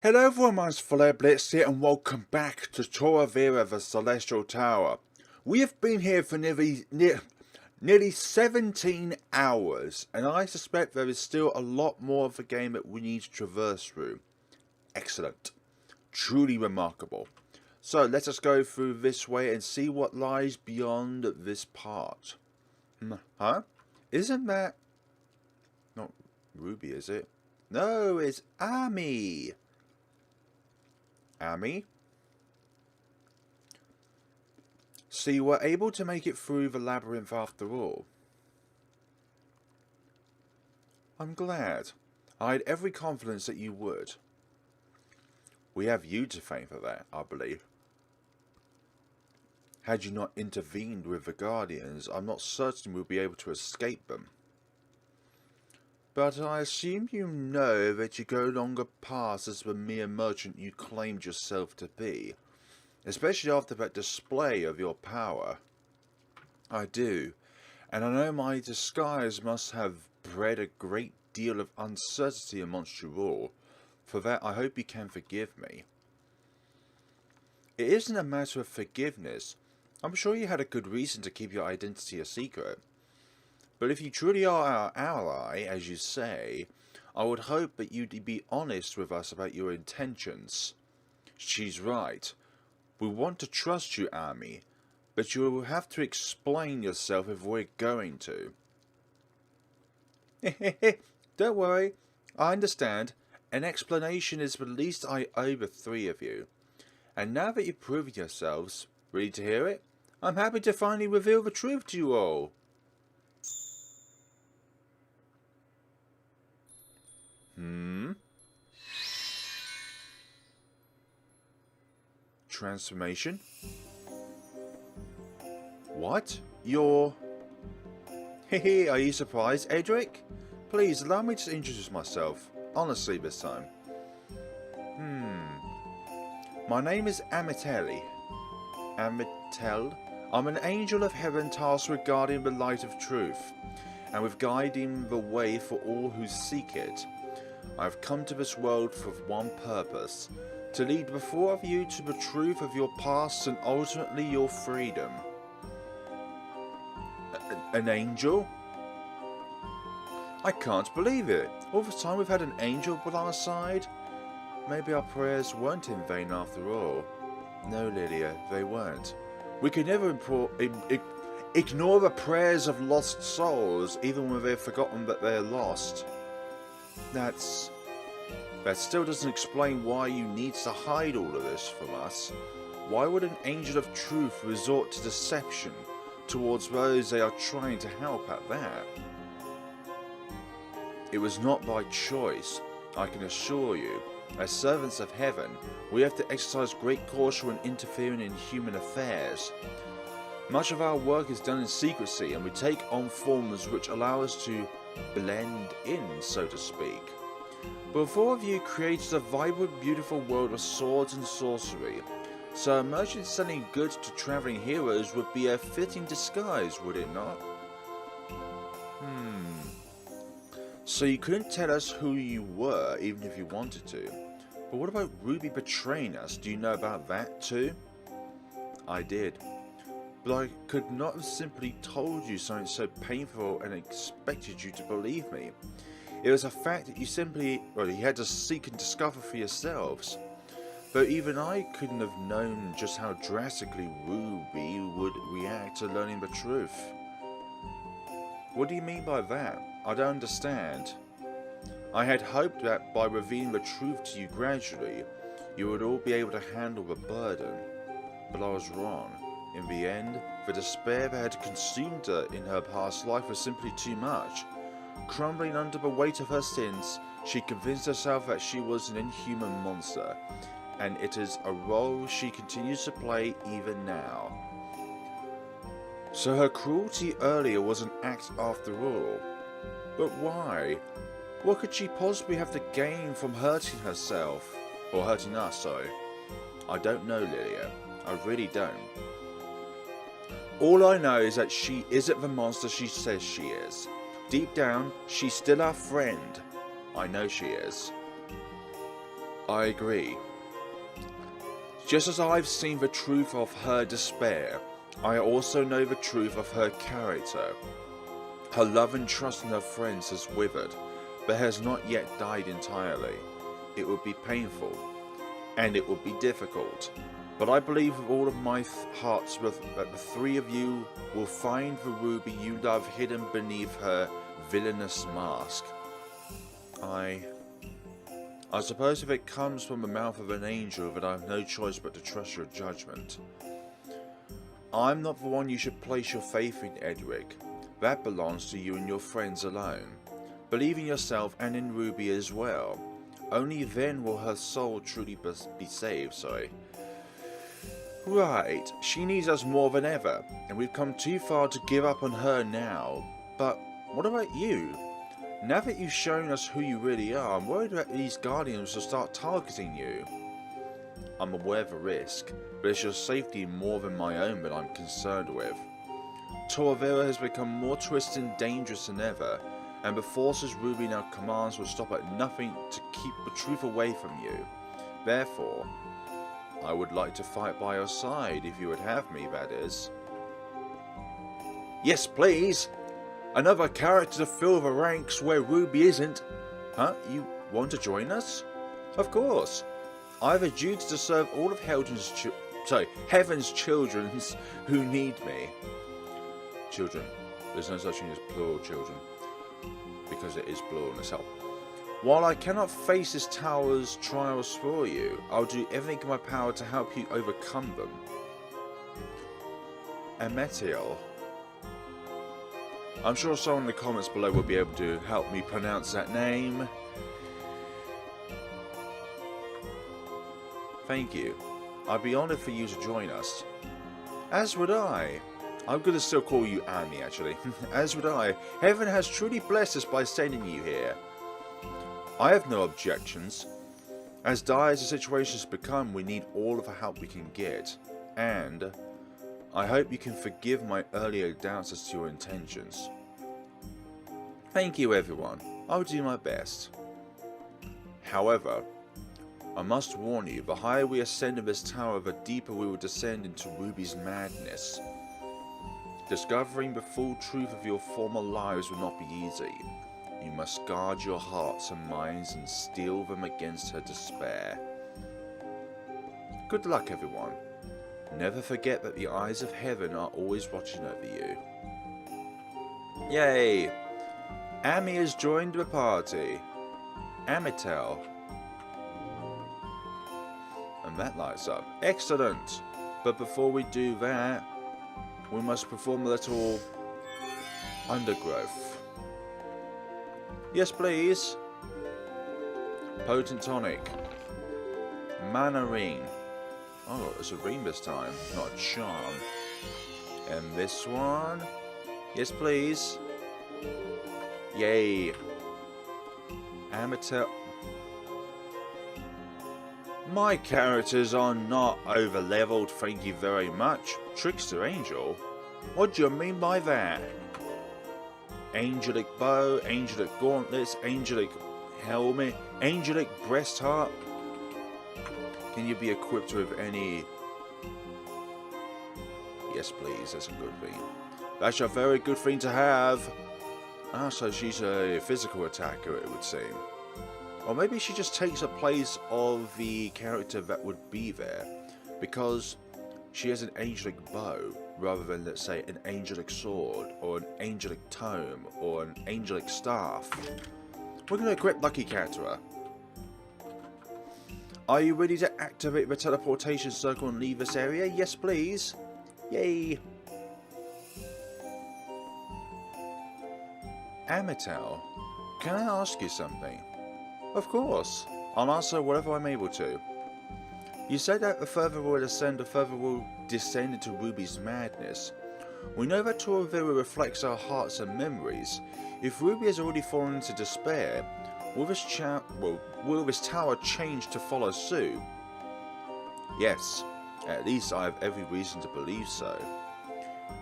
Hello everyone, my name's FlareBlitzed here and welcome back to Turovero Tower. We have been here for nearly 17 hours and I suspect there is still a lot more of the game that we need to traverse through. Excellent. Truly remarkable. So let us go through this way and see what lies beyond this part. Huh? Isn't that... not Ruby, is it? No, it's Ami. Ami? So you were able to make it through the labyrinth after all. I'm glad. I had every confidence that you would. We have you to thank for that, I believe. Had you not intervened with the Guardians, I'm not certain we'll be able to escape them. But I assume you know that you no longer pass as the mere merchant you claimed yourself to be, especially after that display of your power. I do, and I know my disguise must have bred a great deal of uncertainty amongst you all. For that I hope you can forgive me. It isn't a matter of forgiveness. I'm sure you had a good reason to keep your identity a secret. But if you truly are our ally, as you say, I would hope that you'd be honest with us about your intentions. She's right. We want to trust you, Ami, but you will have to explain yourself if we're going to. Don't worry, I understand. An explanation is the least I owe the three of you. And now that you've proven yourselves, ready to hear it? I'm happy to finally reveal the truth to you all. Transformation? What? You're... Hehe, are you surprised, Edric? Please, allow me to introduce myself. Honestly this time. My name is Amiteli. Amitel? I'm an angel of heaven tasked with guarding the light of truth, and with guiding the way for all who seek it. I have come to this world for one purpose, to lead the four of you to the truth of your past and ultimately your freedom. An angel? I can't believe it. All the time we've had an angel by our side. Maybe our prayers weren't in vain after all. No, Leilia, they weren't. We could never ignore the prayers of lost souls, even when they've forgotten that they're lost. That still doesn't explain why you need to hide all of this from us. Why would an angel of truth resort to deception towards those they are trying to help at that? It was not by choice, I can assure you. As servants of heaven, we have to exercise great caution when interfering in human affairs. Much of our work is done in secrecy, and we take on forms which allow us to blend in, so to speak. But four of you created a vibrant, beautiful world of swords and sorcery, so a merchant selling goods to travelling heroes would be a fitting disguise, would it not? So you couldn't tell us who you were, even if you wanted to. But what about Ruby betraying us? Do you know about that too? I did. But I could not have simply told you something so painful and expected you to believe me. It was a fact that you had to seek and discover for yourselves. Though even I couldn't have known just how drastically Ruby would react to learning the truth. What do you mean by that? I don't understand. I had hoped that by revealing the truth to you gradually, you would all be able to handle the burden. But I was wrong. In the end, the despair that had consumed her in her past life was simply too much. Crumbling under the weight of her sins, she convinced herself that she was an inhuman monster, and it is a role she continues to play even now. So her cruelty earlier was an act after all. But why? What could she possibly have to gain from hurting herself? Or hurting us, sorry. I don't know, Leilia. I really don't. All I know is that she isn't the monster she says she is. Deep down, she's still our friend. I know she is. I agree. Just as I've seen the truth of her despair, I also know the truth of her character. Her love and trust in her friends has withered, but has not yet died entirely. It would be painful, and it would be difficult, but I believe with all of my heart that the three of you will find the ruby you love hidden beneath her villainous mask. I suppose if it comes from the mouth of an angel, then I have no choice but to trust your judgment. I'm not the one you should place your faith in, Edric. That belongs to you and your friends alone. Believe in yourself and in Ruby as well. Only then will her soul truly be saved, Right, she needs us more than ever, and we've come too far to give up on her now. But what about you? Now that you've shown us who you really are, I'm worried that these guardians will start targeting you. I'm aware of the risk, but it's your safety more than my own that I'm concerned with. Turovero has become more twisted and dangerous than ever, and the forces Ruby now commands will stop at nothing to keep the truth away from you. Therefore, I would like to fight by your side, if you would have me, that is. Yes, please! Another character to fill the ranks where Ruby isn't. Huh? You want to join us? Of course. I have a duty to serve all of Heaven's children who need me. Children. There's no such thing as plural children, because it is plural in itself. While I cannot face this tower's trials for you, I'll do everything in my power to help you overcome them. Ametiel. I'm sure someone in the comments below will be able to help me pronounce that name. Thank you. I'd be honoured for you to join us. As would I. I'm going to still call you Amy, actually. As would I. Heaven has truly blessed us by sending you here. I have no objections. As dire as the situation has become, we need all of the help we can get. And I hope you can forgive my earlier doubts as to your intentions. Thank you, everyone. I'll do my best. However, I must warn you, the higher we ascend in this tower, the deeper we will descend into Ruby's madness. Discovering the full truth of your former lives will not be easy. You must guard your hearts and minds and steel them against her despair. Good luck, everyone. Never forget that the eyes of heaven are always watching over you. Yay! Amy has joined the party. Amitel. And that lights up. Excellent! But before we do that, we must perform a little undergrowth. Yes, please. Potent tonic. Mana ring. Oh, it's a ring this time, not a charm. And this one? Yes, please. Yay. Amateur. My characters are not over leveled, thank you very much. Trickster Angel? What do you mean by that? Angelic bow, angelic gauntlets, angelic helmet, angelic breast harp. Can you be equipped with any? Yes, please, that's a good thing. That's a very good thing to have. Ah, so she's a physical attacker, it would seem. Or maybe she just takes the place of the character that would be there, because she has an angelic bow, rather than, let's say, an angelic sword, or an angelic tome, or an angelic staff. We're going to equip Lucky Cat to her. Are you ready to activate the teleportation circle and leave this area? Yes, please. Yay. Amitel, can I ask you something? Of course. I'll answer whatever I'm able to. You said that the further we'll ascend, the further we'll descend into Ruby's madness. We know that Turovero reflects our hearts and memories. If Ruby has already fallen into despair, will this tower change to follow suit? Yes, at least I have every reason to believe so.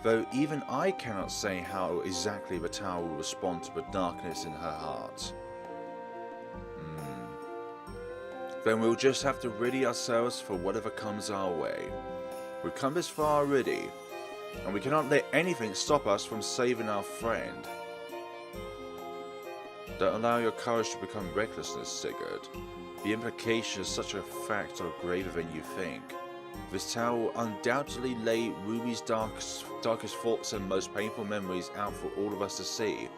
Though even I cannot say how exactly the tower will respond to the darkness in her heart. then we'll just have to ready ourselves for whatever comes our way. We've come this far already, and we cannot let anything stop us from saving our friend. Don't allow your courage to become recklessness, Sigurd. The implications of such a fact are graver than you think. This tower will undoubtedly lay Ruby's darkest thoughts and most painful memories out for all of us to see.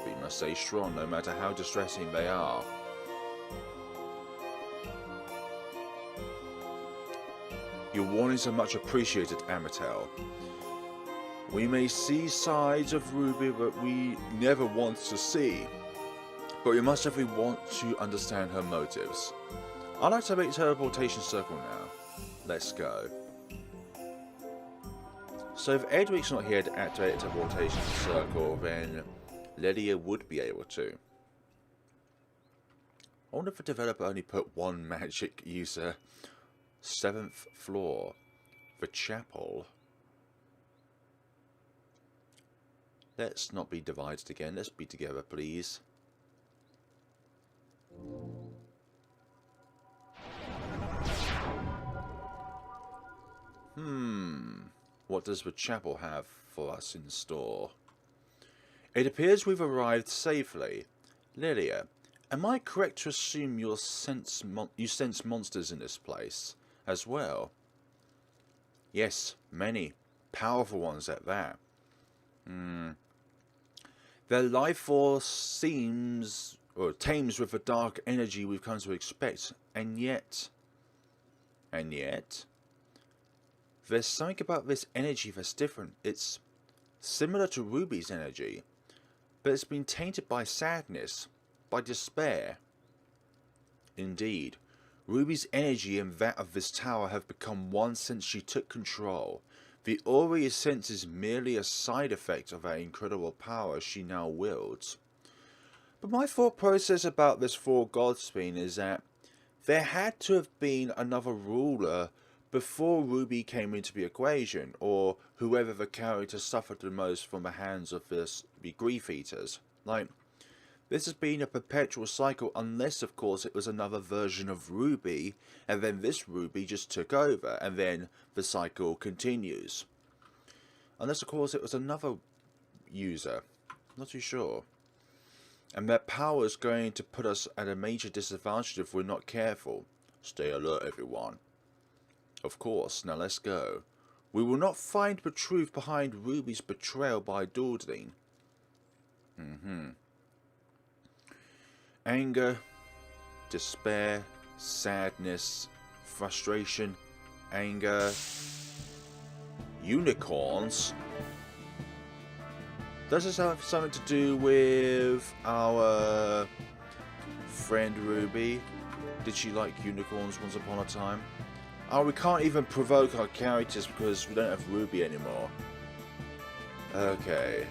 But you must stay strong no matter how distressing they are. Your warnings are much appreciated, Amatel. We may see sides of Ruby that we never want to see, but we must if we want to understand her motives. I'd like to make teleportation circle now. Let's go. So if Edric's not here to activate a teleportation circle, then Leilia would be able to. I wonder if the developer only put one magic user. 7th floor. The chapel. Let's not be divided again. Let's be together, please. What does the chapel have for us in store? It appears we've arrived safely. Leilia, am I correct to assume you sense monsters in this place as well? Yes, many. Powerful ones at that. Their life force seems, or tames with the dark energy we've come to expect, and yet, there's something about this energy that's different. It's similar to Ruby's energy, but it's been tainted by sadness, by despair. Indeed, Ruby's energy and that of this tower have become one since she took control. The aura you sense is merely a side effect of her incredible power she now wields. But my thought process about this four gods thing is that there had to have been another ruler before Ruby came into the equation, or whoever the character suffered the most from the hands of the grief eaters. Like, this has been a perpetual cycle, unless of course it was another version of Ruby, and then this Ruby just took over, and then the cycle continues. Unless of course it was another user, not too sure. And that power is going to put us at a major disadvantage if we're not careful. Stay alert, everyone. Of course, now let's go. We will not find the truth behind Ruby's betrayal by Dordine. Anger, despair, sadness, frustration, anger, unicorns. Does this have something to do with our friend Ruby? Did she like unicorns once upon a time? Oh, we can't even provoke our characters because we don't have Ruby anymore. Okay.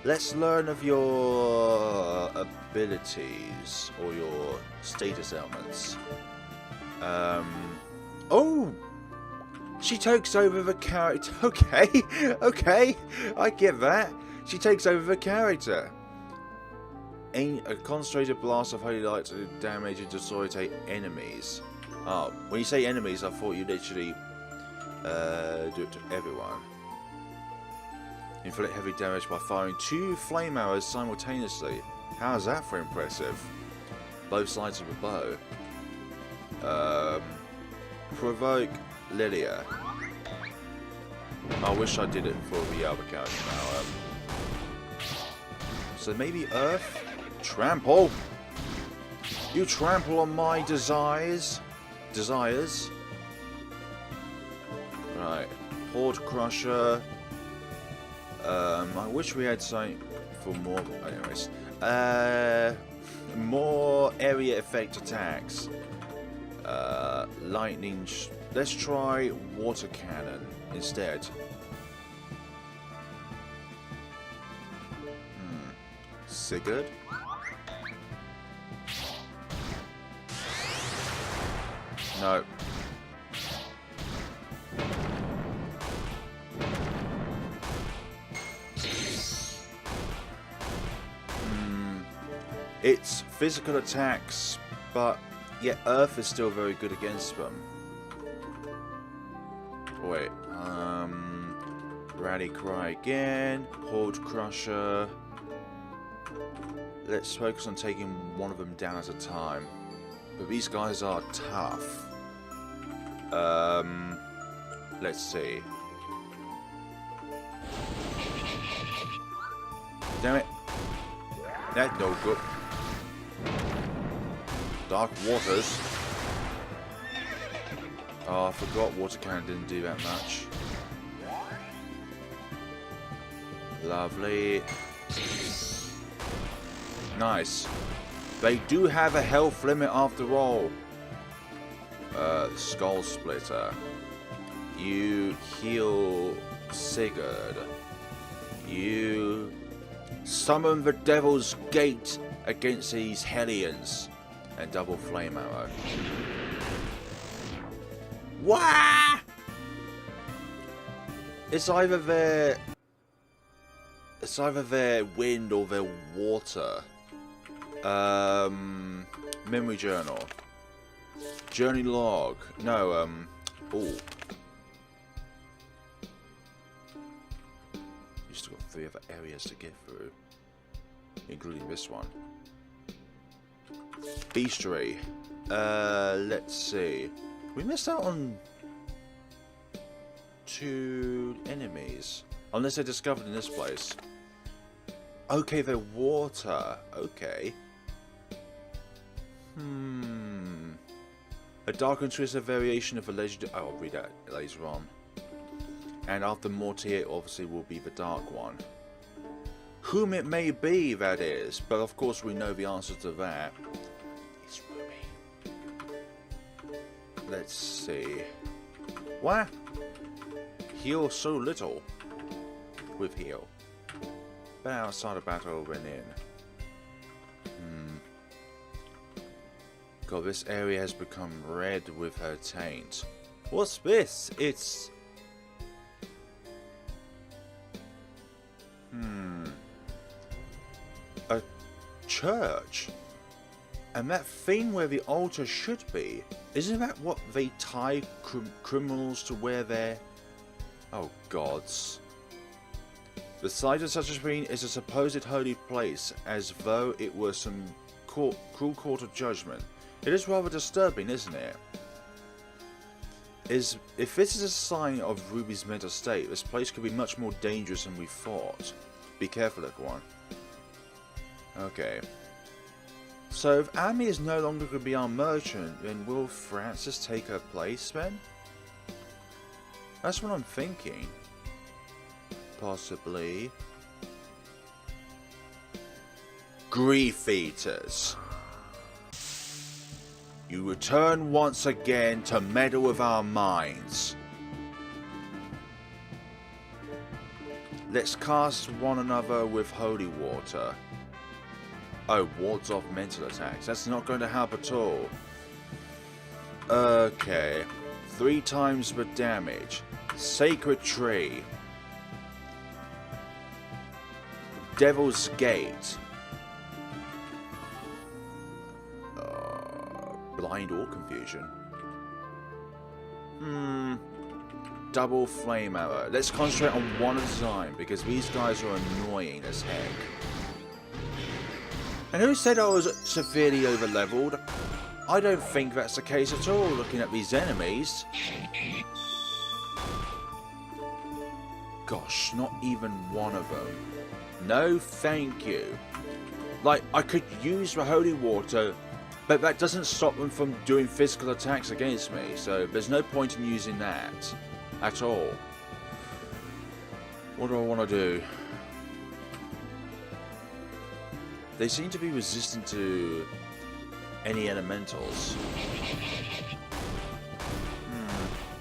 Let's learn of your abilities or your status elements. Oh! She takes over the character. Okay, okay, I get that. She takes over the character. A concentrated blast of holy light to damage and destroy enemies. Oh, when you say enemies, I thought you literally do it to everyone. Inflict heavy damage by firing 2 flame arrows simultaneously. How is that for impressive? Both sides of the bow. Provoke Leilia. I wish I did it for the other character now. So maybe Earth? Trample! You trample on my desires. Right. Horde Crusher. I wish we had something for more. Anyways. More area effect attacks. Lightning. Let's try water cannon instead. Sigurd. No. It's physical attacks, but Yet Earth is still very good against them. Wait, Rally Cry again, Horde Crusher. Let's focus on taking one of them down at a time. But these guys are tough. Let's see. Damn it. That's no good. Dark Waters. Oh, I forgot Water Cannon didn't do that much. Lovely. Nice. They do have a health limit after all. Skull Splitter. You heal Sigurd. You summon the Devil's Gate against these Hellions. And double flame arrow. Wah! It's either their wind or their water. Memory journal. Journey log. No, ooh. You still got 3 other areas to get through. Including this one. Beastery. Let's see. We missed out on 2 enemies. Unless they're discovered in this place. Okay, they're water. Okay. A dark and twisted variation of a legend. Oh, I'll read that later on. And after Mortier, obviously, will be the dark one. Whom it may be, that is. But of course, we know the answer to that. It's Ruby. Let's see. What? Heal so little. With heal. But outside of battle, went in. God, this area has become red with her taint. What's this? It's... a church. And that thing where the altar should be, isn't that what they tie criminals to wear there? Oh gods. The site of such a thing is a supposed holy place, as though it were some cruel court of judgment. It is rather disturbing, isn't it? If this is a sign of Ruby's mental state, this place could be much more dangerous than we thought. Be careful, everyone. Okay. So if Amy is no longer going to be our merchant, then will Francis take her place then? That's what I'm thinking. Possibly. Grief Eaters. You return once again to meddle with our minds. Let's cast one another with holy water. Oh, wards off mental attacks. That's not going to help at all. Okay. 3 times the damage. Sacred Tree. Devil's Gate. Blind or confusion. Double flame arrow. Let's concentrate on one at a time because these guys are annoying as heck. And who said I was severely over-leveled? I don't think that's the case at all, looking at these enemies. Gosh, not even one of them. No, thank you. Like, I could use the holy water, but that doesn't stop them from doing physical attacks against me, so there's no point in using that at all. What do I want to do? They seem to be resistant to any elementals.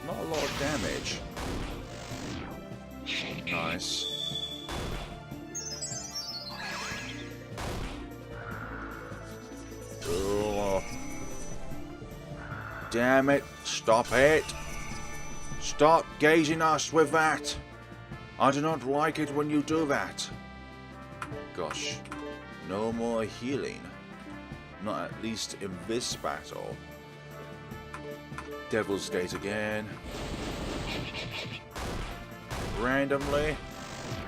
Not a lot of damage. Nice. Ugh. Damn it. Stop it. Stop gazing us with that. I do not like it when you do that. Gosh. No more healing. Not at least in this battle. Devil's Gate again. Randomly.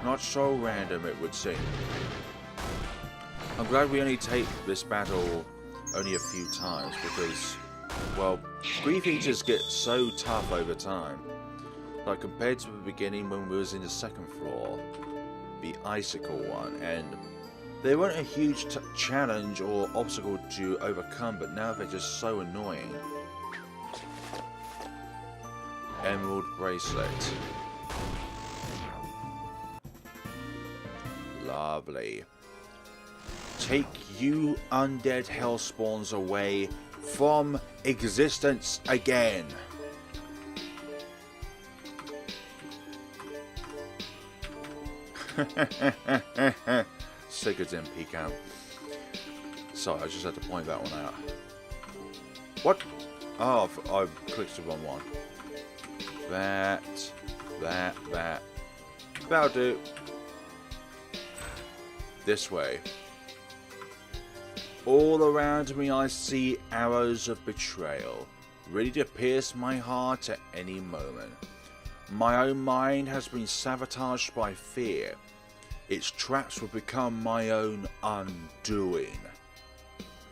Not so random, it would seem. I'm glad we only take this battle only a few times because, well, Grief Eaters get so tough over time. Like compared to the beginning when we was in the second floor, the Icicle one, and they weren't a huge challenge or obstacle to overcome, but now they're just so annoying. Emerald Bracelet. Lovely. Take you undead hellspawns away from existence again. Sigurd didn't peek out. Sorry, I just had to point that one out. What? Oh, I've clicked the wrong one. That. That'll do. This way. All around me I see arrows of betrayal, ready to pierce my heart at any moment. My own mind has been sabotaged by fear. Its traps will become my own undoing.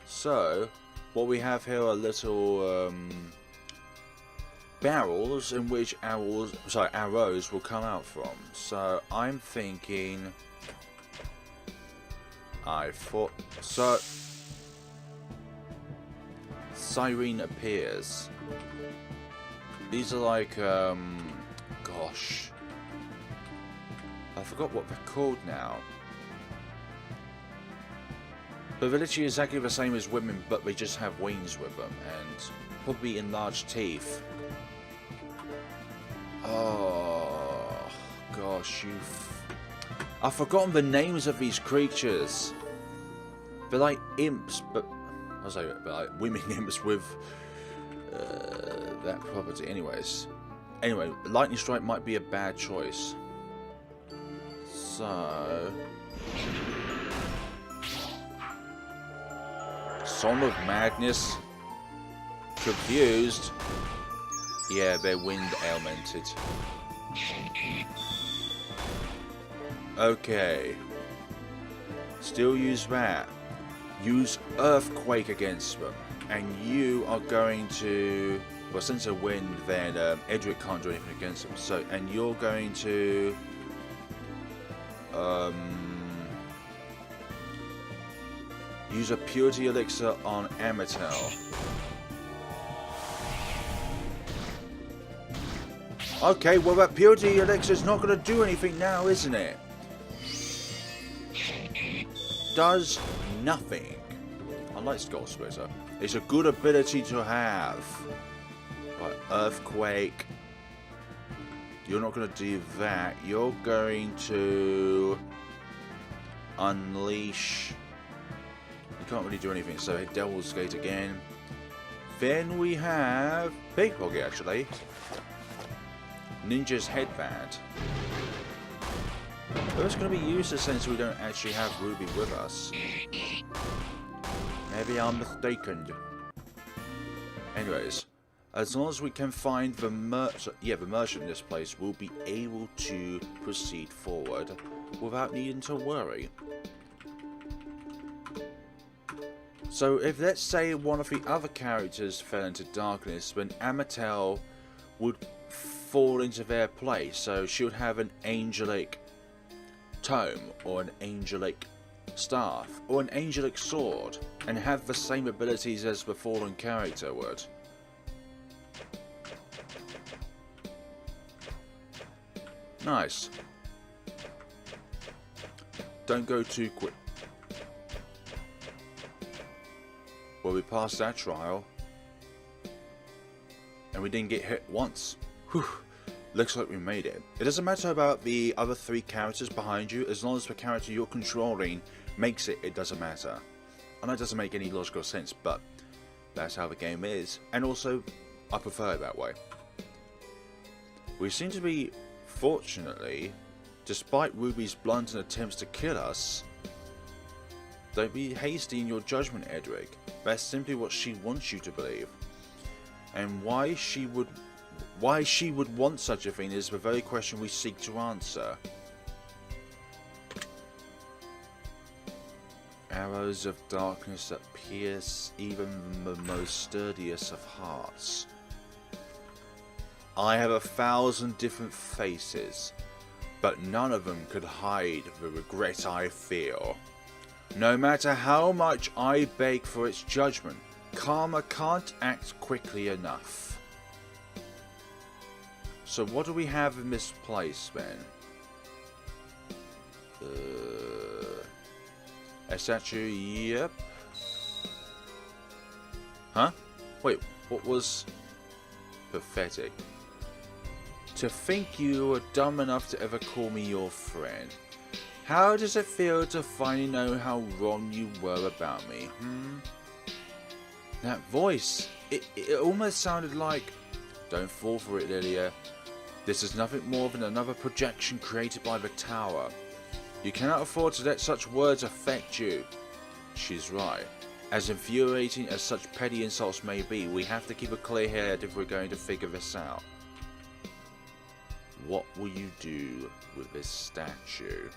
So, what we have here are little barrels in which arrows will come out from. So, I'm thinking... Siren appears. These are like, gosh. I forgot what they're called now. But they're literally exactly the same as women, but they just have wings with them, and probably enlarged teeth. Oh, gosh, I've forgotten the names of these creatures. They're like imps, but... I was like women imps with that property. Anyway, lightning strike might be a bad choice. So, Song of Madness. Confused. Yeah, they're wind ailmented. Okay. Still use that. Use Earthquake against them, and you are going to... Well, since they're wind, then Edric can't do anything against them. So, and you're going to... use a Purity Elixir on Amatel. Okay, well that Purity Elixir's not going to do anything now, isn't it? Does nothing. Unlike Skull Splitter, it's a good ability to have. Right, Earthquake. You're not going to do that. You're going to unleash. You can't really do anything. So Devil's Gate again. Then we have Pickpocket actually. Ninja's Headband. But it's going to be useless since we don't actually have Ruby with us. Maybe I'm mistaken. Anyways, as long as we can find the merchant in this place, we'll be able to proceed forward without needing to worry. So if, let's say, one of the other characters fell into darkness, then Amatel would fall into their place. So she would have an angelic tome, or an angelic staff, or an angelic sword, and have the same abilities as the fallen character would. Nice. Don't go too quick. Well, we passed that trial, and we didn't get hit once. Whew. Looks like we made it. It doesn't matter about the other 3 characters behind you, as long as the character you're controlling makes it, it doesn't matter. I know it doesn't make any logical sense, but that's how the game is, and also, I prefer it that way. We seem to be, fortunately, despite Ruby's blunt attempts to kill us, Don't be hasty in your judgment, Edric. That's simply what she wants you to believe. And why she would want such a thing is the very question we seek to answer. Arrows of darkness that pierce even the most sturdiest of hearts. I have 1,000 different faces, but none of them could hide the regret I feel. No matter how much I beg for its judgment, karma can't act quickly enough. So what do we have in this place then? A statue, yep. Huh? Wait, what was... Pathetic. To think you were dumb enough to ever call me your friend. How does it feel to finally know how wrong you were about me, That voice, it almost sounded like... Don't fall for it, Leilia. This is nothing more than another projection created by the tower. You cannot afford to let such words affect you. She's right. As infuriating as such petty insults may be, we have to keep a clear head if we're going to figure this out. What will you do with this statue?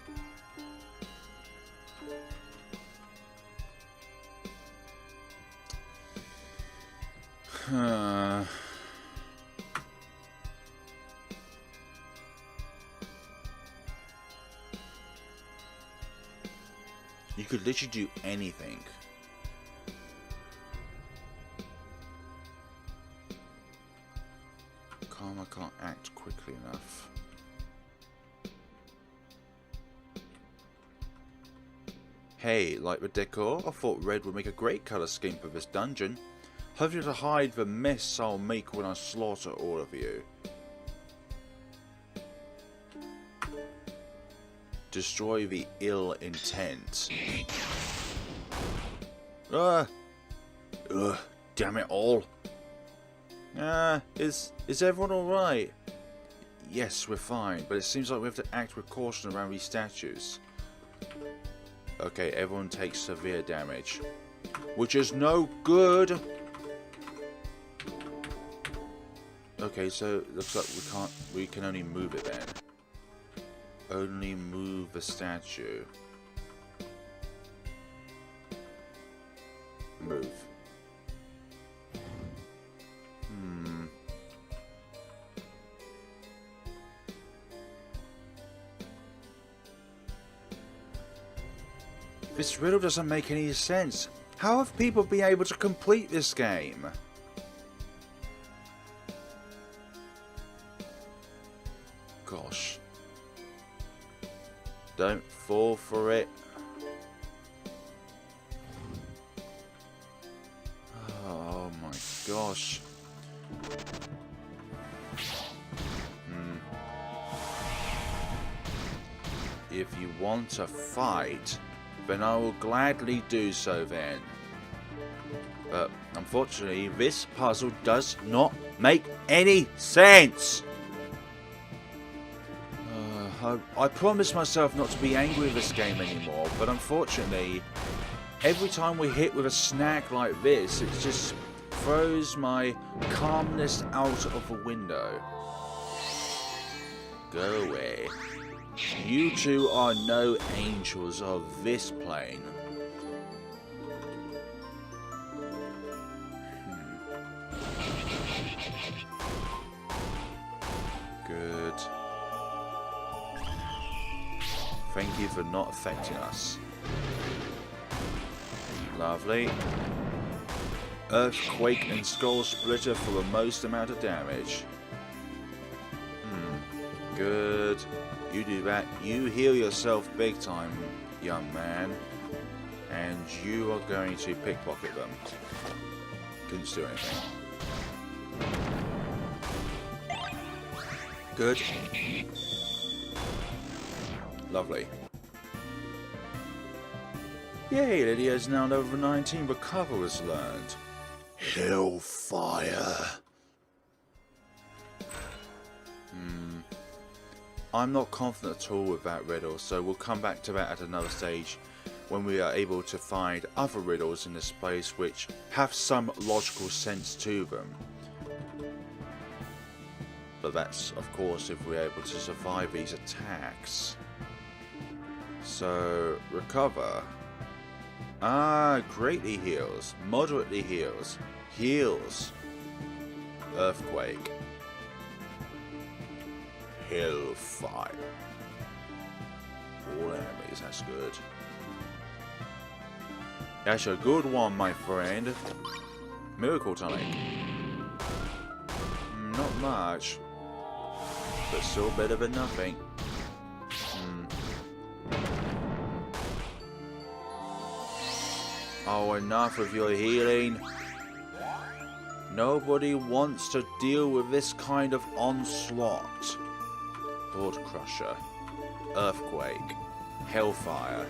You could literally do anything. Karma can't act quickly enough. Hey, like the decor? I thought red would make a great colour scheme for this dungeon. Hopefully to hide the mess I'll make when I slaughter all of you. Destroy the ill intent. Ugh, damn it all. Is everyone alright? Yes, we're fine, but it seems like we have to act with caution around these statues. Okay, everyone takes severe damage, which is no good. Okay, so it looks like we can only move it then. Only move the statue. Move. This riddle doesn't make any sense. How have people been able to complete this game? Gosh. Don't fall for it. Oh my gosh. If you want to fight, then I will gladly do so then. But unfortunately, this puzzle does not make any sense. I promised myself not to be angry with this game anymore, but unfortunately, every time we hit with a snag like this, it just throws my calmness out of the window. Go away. You two are no angels of this plane. Good. Thank you for not affecting us. Lovely. Earthquake and Skull Splitter for the most amount of damage. Good. You do that. You heal yourself big time, young man. And you are going to pickpocket them. Couldn't do anything. Good. Lovely. Yay, Leilia is now level 19. Recover was learned. Hellfire. I'm not confident at all with that riddle, so we'll come back to that at another stage. when we are able to find other riddles in this place which have some logical sense to them. But that's, of course, if we're able to survive these attacks. So, recover. Ah, greatly heals. Moderately heals. Heals. Earthquake. Hellfire. All enemies, that's good. That's a good one, my friend. Miracle tonic. Not much. But still better than nothing. Oh, enough of your healing. Nobody wants to deal with this kind of onslaught. Blood Crusher. Earthquake. Hellfire.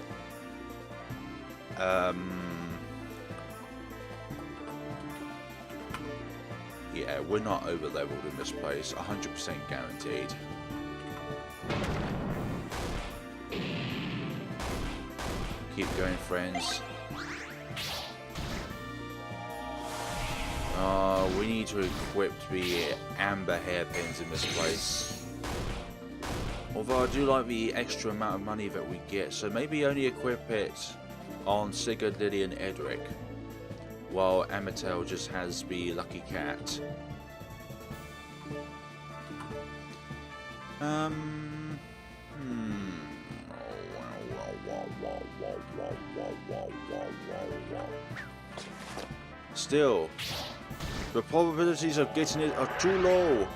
Yeah, we're not over leveled in this place. 100% guaranteed. Keep going, friends. We need to equip the amber hairpins in this place. Although I do like the extra amount of money that we get, so maybe only equip it on Sigurd, Leilia and Edric, while Amatel just has the lucky cat. Still, the probabilities of getting it are too low.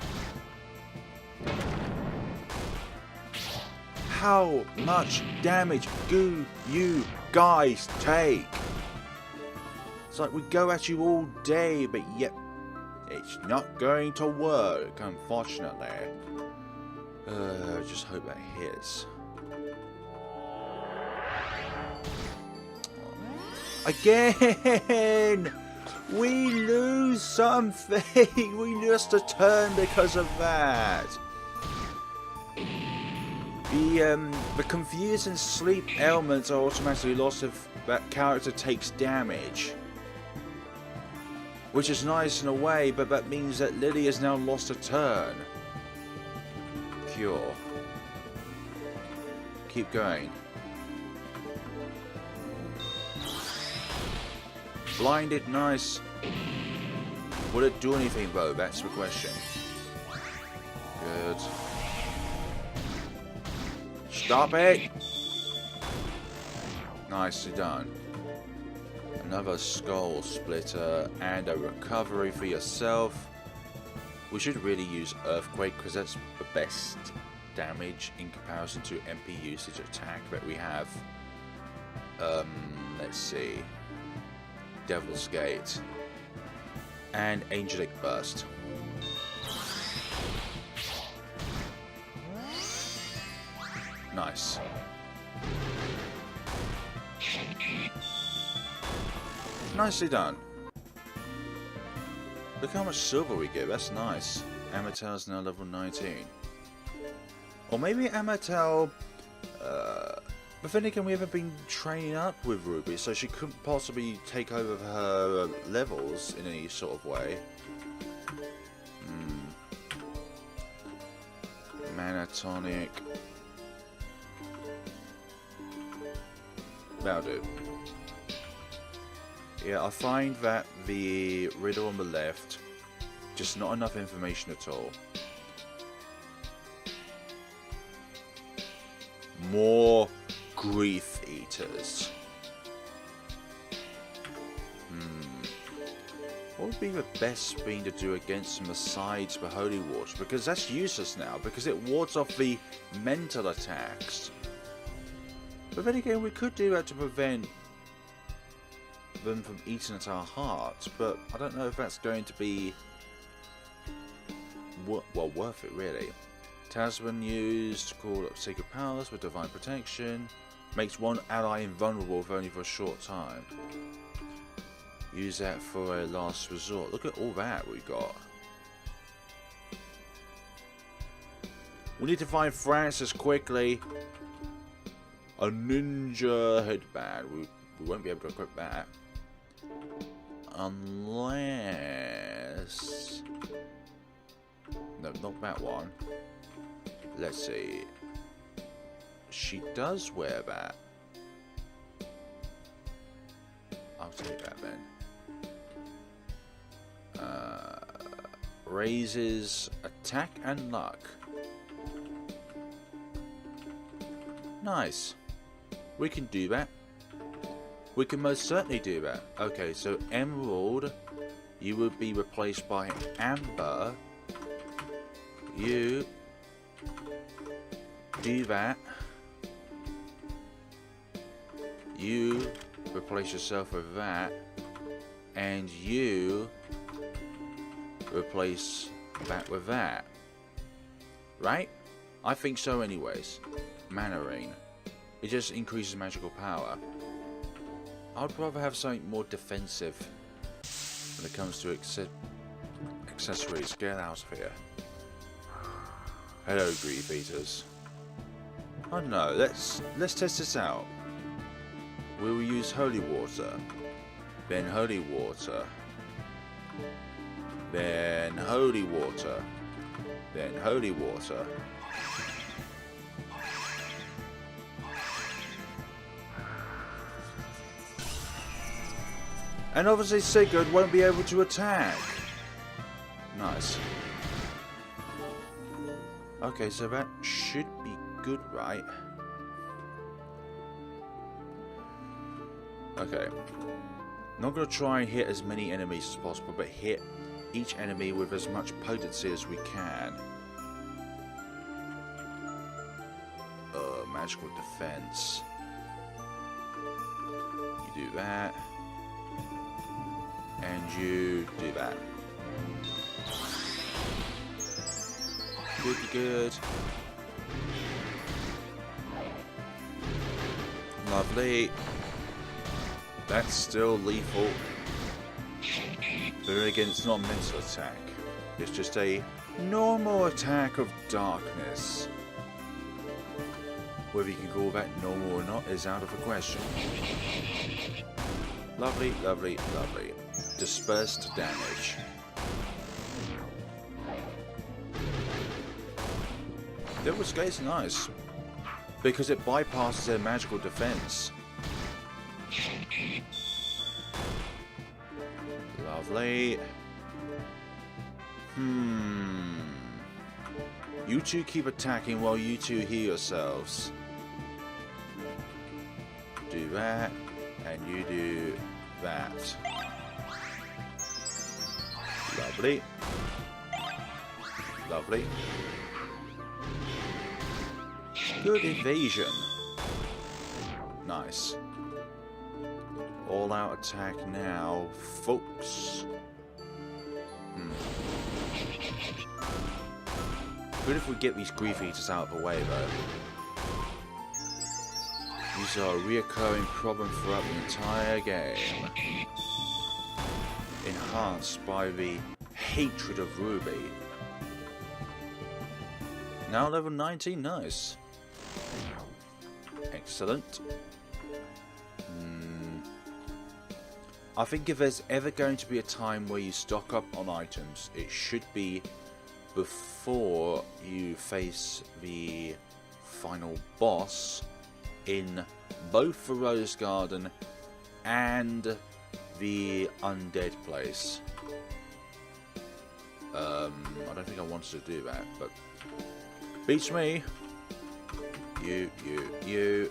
How much damage do you guys take? It's like we go at you all day, but yet it's not going to work, unfortunately. Just hope that hits. Again! We lose something! We lost a turn because of that! The confuse and sleep elements are automatically lost if that character takes damage. Which is nice in a way, but that means that Lily has now lost a turn. Cure. Keep going. Blinded, nice. Will it do anything though? That's the question. Good. Stop it! Nicely done. Another skull splitter and a recovery for yourself. We should really use Earthquake because that's the best damage in comparison to MP usage attack that we have. Let's see. Devil's Gate and Angelic Burst. Nice. Nicely done. Look how much silver we get, that's nice. Amatel's now level 19. Or maybe Amatel... but then again, we haven't been training up with Ruby, so she couldn't possibly take over her levels in any sort of way. Mana tonic. That'll do. Yeah, I find that the riddle on the left, just not enough information at all. More grief eaters. What would be the best thing to do against them besides the holy water? Because that's useless now, because it wards off the mental attacks. But then again, we could do that to prevent them from eating at our heart, but I don't know if that's going to be well worth it really. Talisman used to call up sacred powers with divine protection. Makes one ally invulnerable if only for a short time. Use that for a last resort. Look at all that we got. We need to find Francis quickly. A ninja headband. We won't be able to equip that. Unless... No, not that one. Let's see. She does wear that. I'll take that then. Raises attack and luck. Nice. We can do that. We can most certainly do that. Okay, so Emerald, you would be replaced by Amber. You do that. You replace yourself with that. And you replace that with that. Right? I think so anyways. Mana Rain. It just increases magical power. I'd rather have something more defensive when it comes to accessories. Get out of here. Hello, Grief Eaters. I don't know, let's test this out. We'll use holy water. Then holy water. Then holy water. Then holy water. And obviously Sigurd won't be able to attack. Nice. Okay, so that should be good, right? Okay. Not going to try and hit as many enemies as possible, but hit each enemy with as much potency as we can. Magical defense. You do that. And you do that. Good. Lovely. That's still lethal. But again, it's not a mental attack. It's just a normal attack of darkness. Whether you can call that normal or not is out of the question. Lovely. Dispersed damage. That was nice. Because it bypasses their magical defense. Lovely. You two keep attacking while you two heal yourselves. Do that, and you do that. Lovely. Good evasion. Nice. All out attack now, folks. Good if we get these Grief Eaters out of the way, though. These are a reoccurring problem throughout the entire game. Enhanced by the hatred of Ruby. Now level 19, nice. Excellent. I think if there's ever going to be a time where you stock up on items, it should be before you face the final boss in both the Rose Garden and the Undead place. I don't think I wanted to do that, but beats me. You.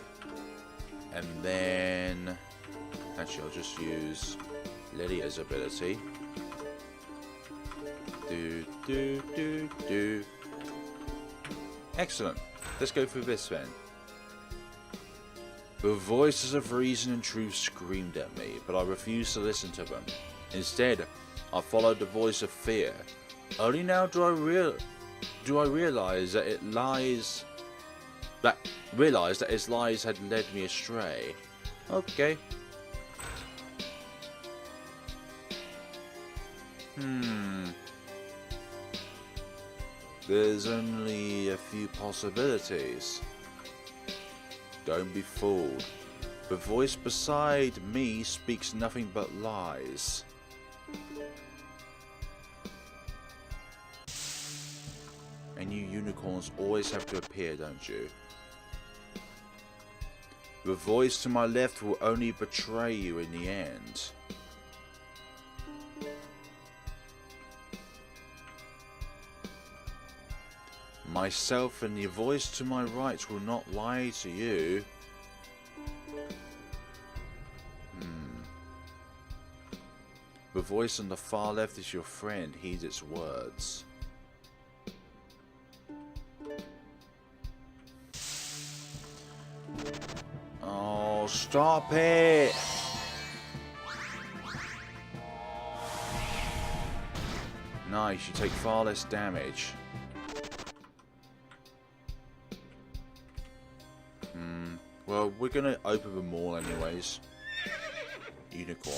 And then... Actually, I'll just use Leilia's ability. Do. Excellent. Let's go through this then. The voices of reason and truth screamed at me, but I refused to listen to them. Instead, I followed the voice of fear. Only now do I realize that its lies had led me astray. Okay. There's only a few possibilities. Don't be fooled. The voice beside me speaks nothing but lies. And you unicorns always have to appear, don't you? The voice to my left will only betray you in the end. Myself and the voice to my right will not lie to you. The voice on the far left is your friend. Heed its words. Oh, stop it! Nice, you take far less damage. Well, we're gonna open them all anyways. Unicorn.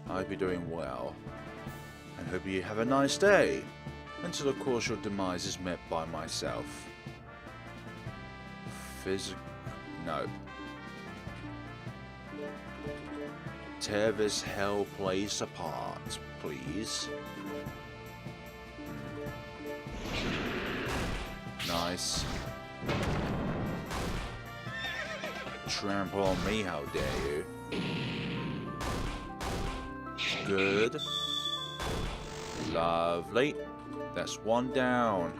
I hope you're doing well. And hope you have a nice day. Until of course your demise is met by myself. No. Tear this hell place apart, please. Nice. Trample on me, how dare you. Good. Lovely. That's one down.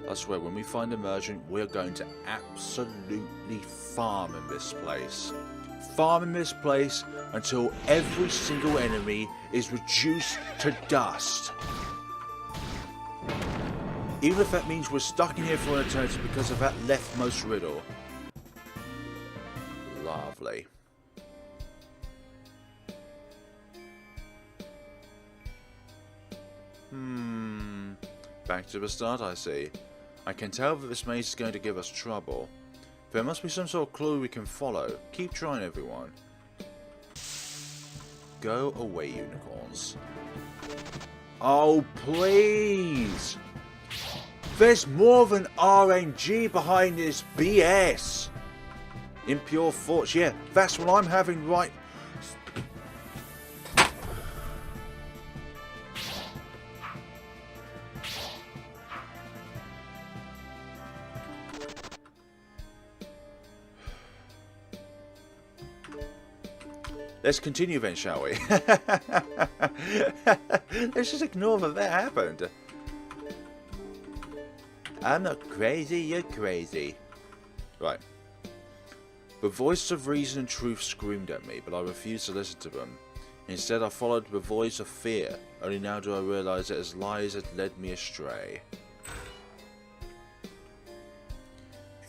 I swear, when we find a merchant, we're going to absolutely farm in this place. Farm in this place until every single enemy is reduced to dust. Even if that means we're stuck in here for an eternity because of that leftmost riddle. Lovely. Back to the start, I see. I can tell that this maze is going to give us trouble. There must be some sort of clue we can follow. Keep trying, everyone. Go away, unicorns. Oh, please! There's more than RNG behind this BS! Impure thoughts, yeah, that's what I'm having right... Let's continue then, shall we? Let's just ignore that happened. I'm not crazy, you're crazy. Right. The voice of reason and truth screamed at me, but I refused to listen to them. Instead, I followed the voice of fear. Only now do I realize that his lies had led me astray.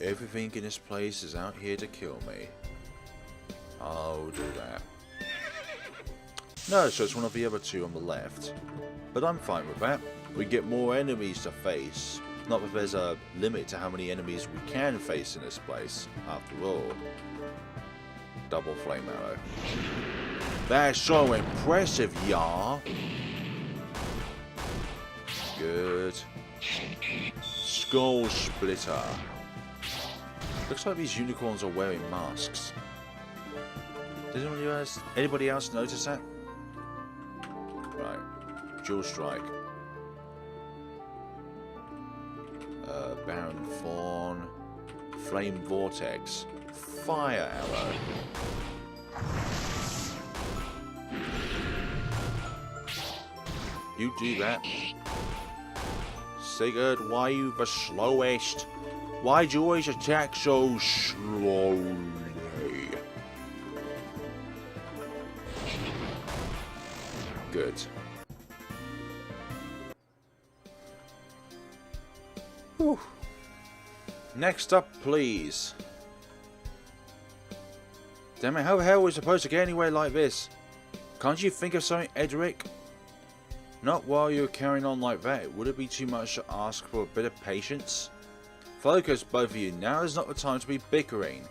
Everything in this place is out here to kill me. I'll do that. No, so it's one of the other two on the left. But I'm fine with that. We get more enemies to face. Not that there's a limit to how many enemies we can face in this place, after all. Double flame arrow. That's so impressive, y'all. Good. Skull splitter. Looks like these unicorns are wearing masks. Did anybody else notice that? Right. Dual strike. Baron Fawn. Flame vortex. Fire arrow. You do that. Sigurd, why are you the slowest? Why'd you always attack so slowly? Good. Whew. Next up, please. Damn it, how the hell are we supposed to get anywhere like this? Can't you think of something, Edric? Not while you're carrying on like that. Would it be too much to ask for a bit of patience? Focus, both of you. Now is not the time to be bickering.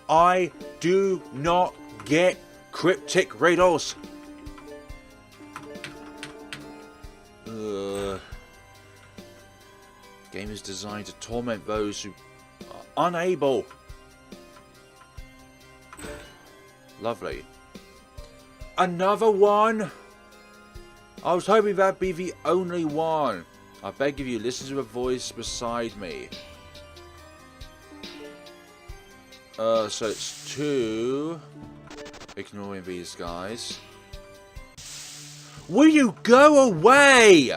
I do not get cryptic riddles. Game is designed to torment those who are unable. Lovely. Another one? I was hoping that'd be the only one. I beg of you, listen to the voice beside me. So it's 2. Ignoring these guys. Will you go away?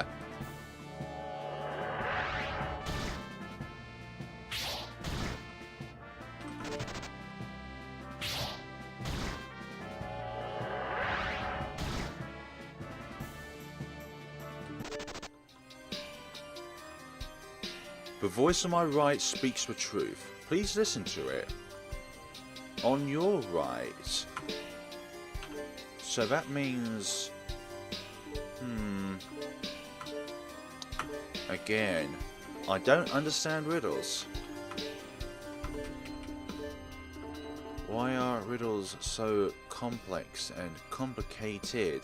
The voice on my right speaks the truth. Please listen to it. On your right. So that means... Again, I don't understand riddles. Why are riddles so complex and complicated?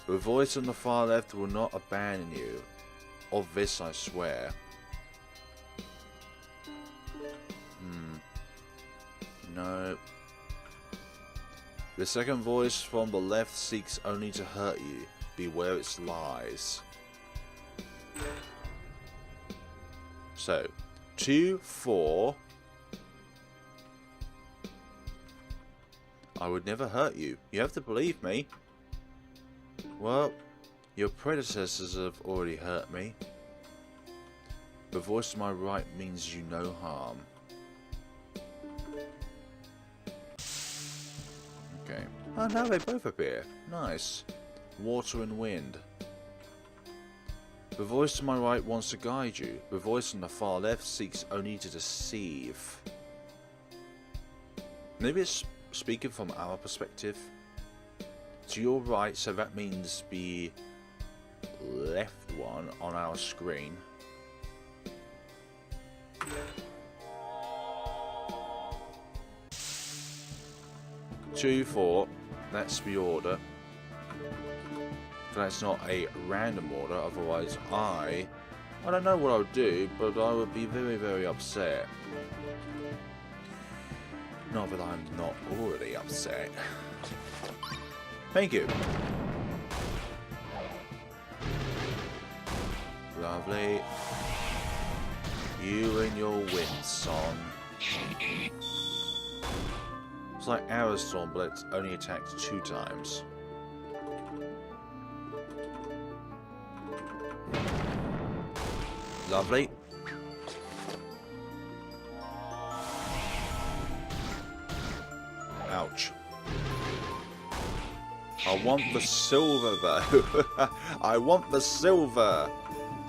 The voice on the far left will not abandon you. Of this I swear. No. The second voice from the left seeks only to hurt you. Beware its lies. So, 2, 4. I would never hurt you. You have to believe me. Well, your predecessors have already hurt me. The voice to my right means you no harm. Okay. Oh, now they both appear. Nice. Water and wind. The voice to my right wants to guide you. The voice on the far left seeks only to deceive. Maybe it's speaking from our perspective. To your right, so that means the left one on our screen. Two, 4. That's the order. That's not a random order, otherwise I don't know what I would do, but I would be very, very upset. Not that I'm not already upset. Thank you. Lovely. You and your wind song. It's like our storm, but it's only attacked 2 times. Lovely. Ouch. I want the silver though. I want the silver.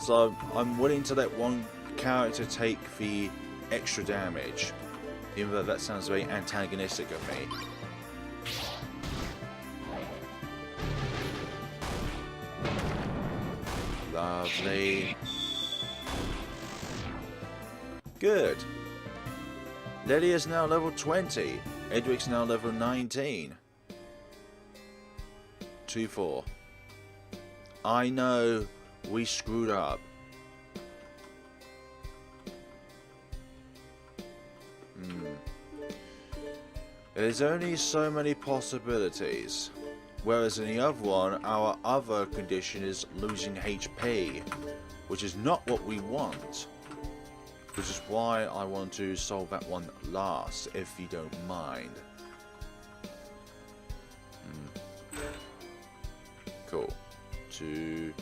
So I'm willing to let one character take the extra damage. Even though that sounds very antagonistic of me. Lovely. Good. Leilia's now level 20. Edric's now level 19. 2-4. I know we screwed up. There's only so many possibilities. Whereas in the other one, our other condition is losing HP, which is not what we want. Which is why I want to solve that one last, if you don't mind. Cool. 2,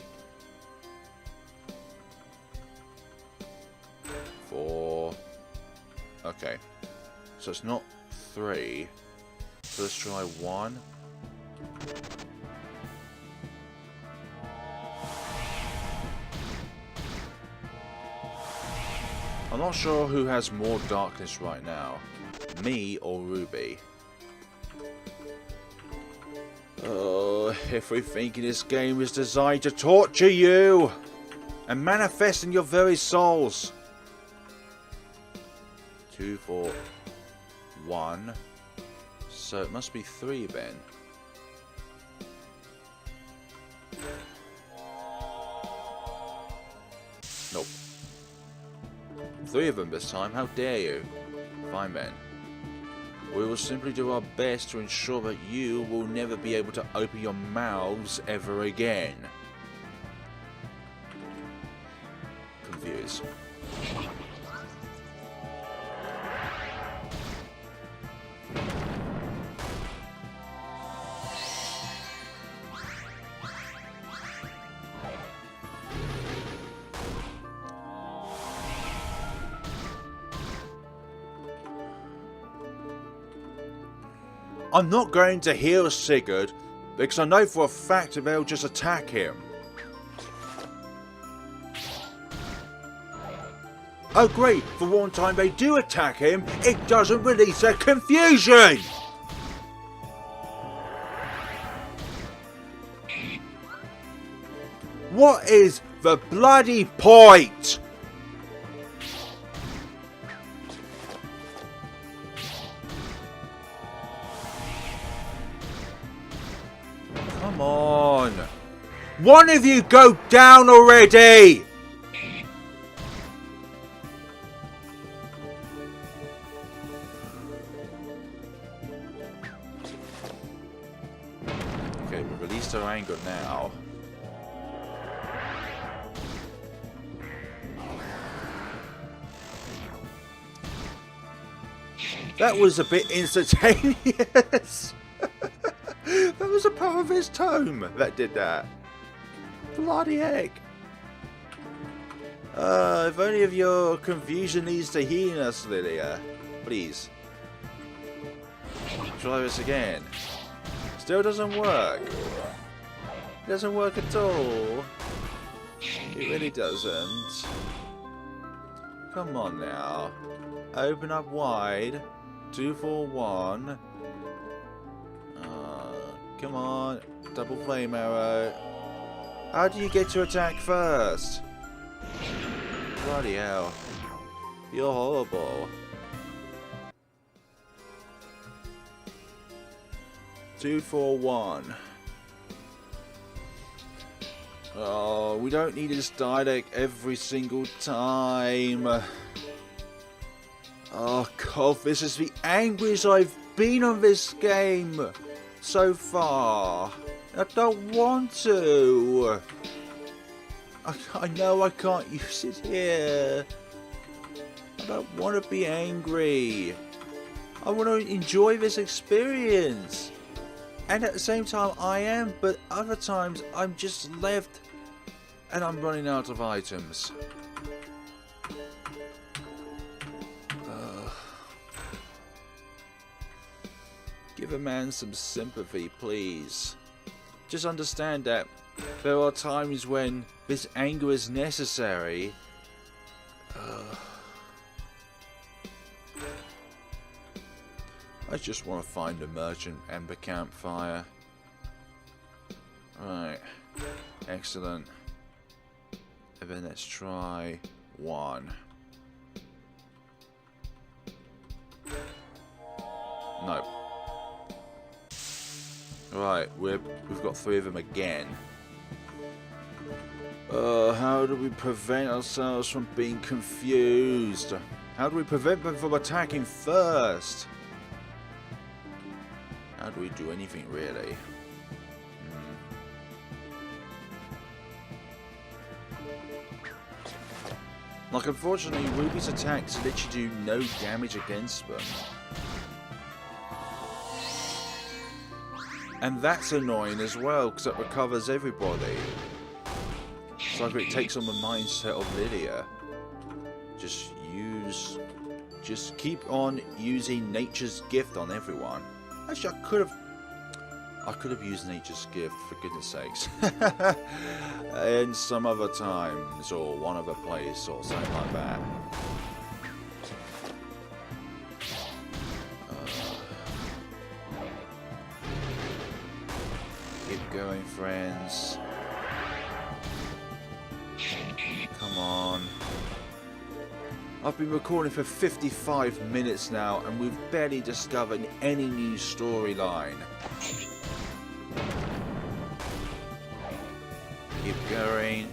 4. Okay. So it's not 3. So let's try 1. I'm not sure who has more darkness right now, me or Ruby. Oh, everything in this game is designed to torture you and manifest in your very souls. 2, 4, 1. So it must be 3 then. 3 of them this time, how dare you? Fine then. We will simply do our best to ensure that you will never be able to open your mouths ever again. Confused. I'm not going to heal Sigurd, because I know for a fact that they'll just attack him. Oh great, for one time they do attack him, it doesn't release their confusion! What is the bloody point? Come on. One of you go down already! Okay, we've released our anger now. That was a bit instantaneous. That was a part of his tome that did that. Bloody heck. If only of your confusion needs to heal us, Leilia. Please. Try this again. Still doesn't work. It doesn't work at all. It really doesn't. Come on now. Open up wide. 241. Come on. Double flame arrow. How do you get to attack first? Bloody hell. You're horrible. 241. Oh, we don't need this dialect every single time. Oh god, this is the angriest I've been on this game so far. I don't want to. I know I can't use it here. I don't want to be angry. I want to enjoy this experience. And at the same time I am, but other times I'm just left and I'm running out of items. Give a man some sympathy, please. Just understand that there are times when this anger is necessary. I just want to find a merchant ember campfire. Right. Excellent. And then let's try 1. No. Right, we've got 3 of them again. How do we prevent ourselves from being confused? How do we prevent them from attacking first? How do we do anything really? Like, unfortunately, Ruby's attacks literally do no damage against them. And that's annoying as well, because it recovers everybody. It's like it takes on the mindset of Leilia. Just keep on using nature's gift on everyone. Actually, I could have used nature's gift, for goodness sakes. In some other times, or one other place, or something like that. Keep going, friends. Come on. I've been recording for 55 minutes now, and we've barely discovered any new storyline. Keep going.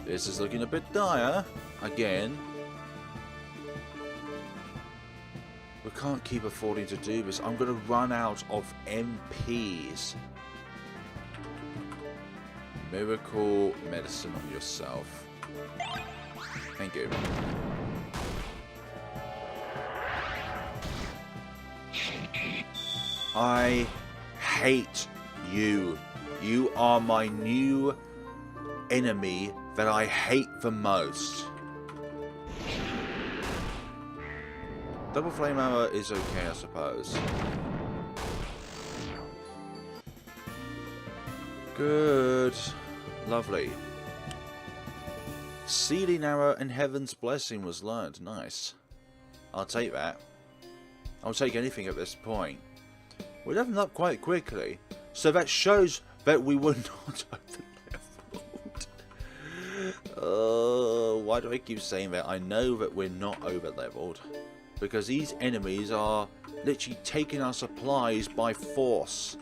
This is looking a bit dire. Again. We can't keep affording to do this. I'm going to run out of MPs. Miracle medicine on yourself. Thank you. I hate you. You are my new enemy that I hate the most. Double flame armor is okay, I suppose. Good. Lovely. Sealing arrow and Heaven's Blessing was learned. Nice. I'll take that. I'll take anything at this point. We leveled up quite quickly. So that shows that we were not over-leveled. Why do I keep saying that? I know that we're not over-leveled. Because these enemies are literally taking our supplies by force.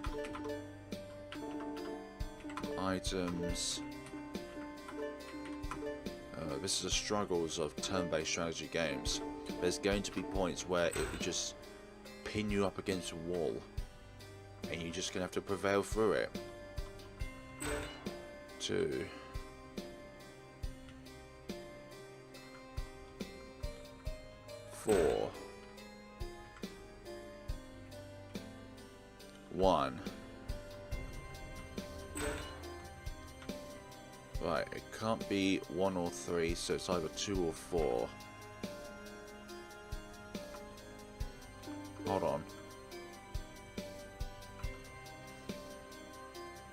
Items. This is the struggles of turn-based strategy games. There's going to be points where it will just pin you up against a wall. And you're just going to have to prevail through it. 2. 4. 1. Right, it can't be 1 or 3, so it's either 2 or 4. Hold on.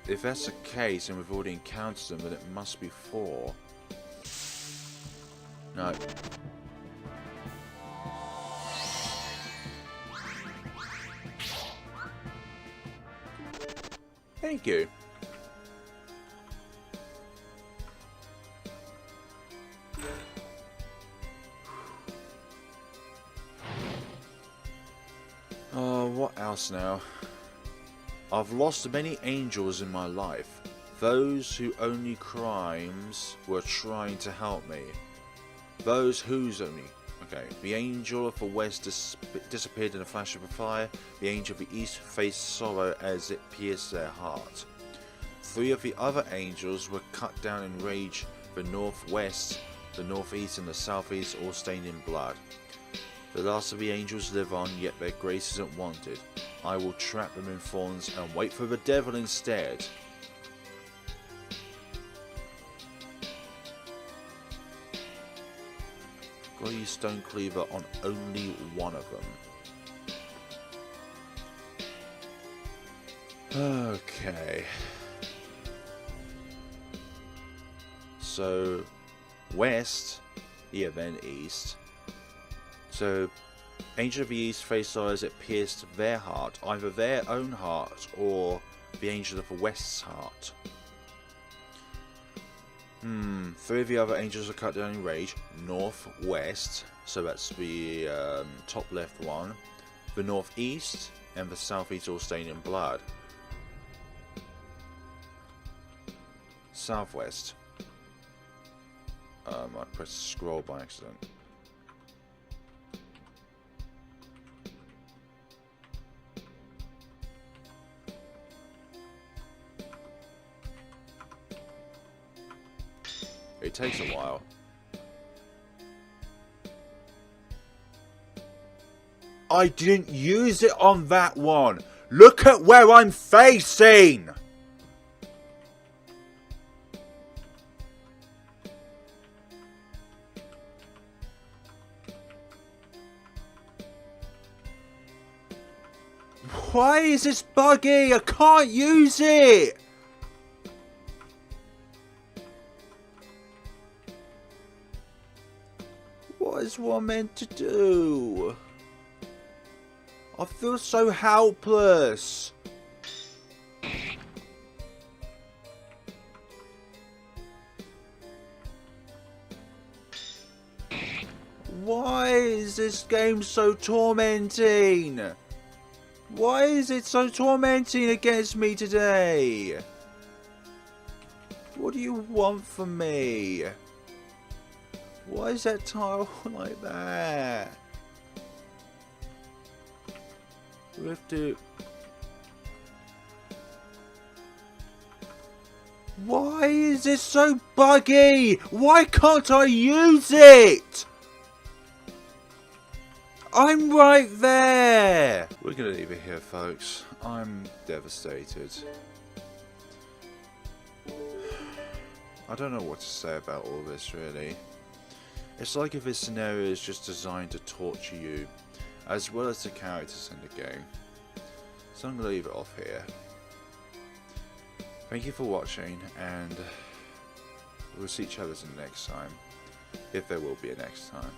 If that's the case and we've already encountered them, then it must be 4. No. Thank you. What else now? I've lost many angels in my life. Those who only crimes were trying to help me. Those whose only... Okay, the angel of the west disappeared in a flash of fire. The angel of the east faced sorrow as it pierced their heart. 3 of the other angels were cut down in rage. The northwest, the northeast and the southeast all stained in blood. The last of the angels live on, yet their grace isn't wanted. I will trap them in thorns and wait for the devil instead. Got to use Stone Cleaver on only one of them. Okay. So, west, yeah, then east. So, Angel of the East faced eyes that pierced their heart, either their own heart or the Angel of the West's heart. 3 of the other angels are cut down in rage. Northwest, so that's the top left one. The northeast and the southeast all stained in blood. Southwest. I pressed scroll by accident. It takes a while. I didn't use it on that one. Look at where I'm facing. Why is this buggy? I can't use it. What is one meant to do? I feel so helpless. Why is this game so tormenting? Why is it so tormenting against me today? What do you want from me? Why is that tile like that? We have to... Why is this so buggy? Why can't I use it? I'm right there! We're gonna leave it here, folks. I'm devastated. I don't know what to say about all this, really. It's like if this scenario is just designed to torture you, as well as the characters in the game. So I'm gonna leave it off here. Thank you for watching, and we'll see each other next time, if there will be a next time.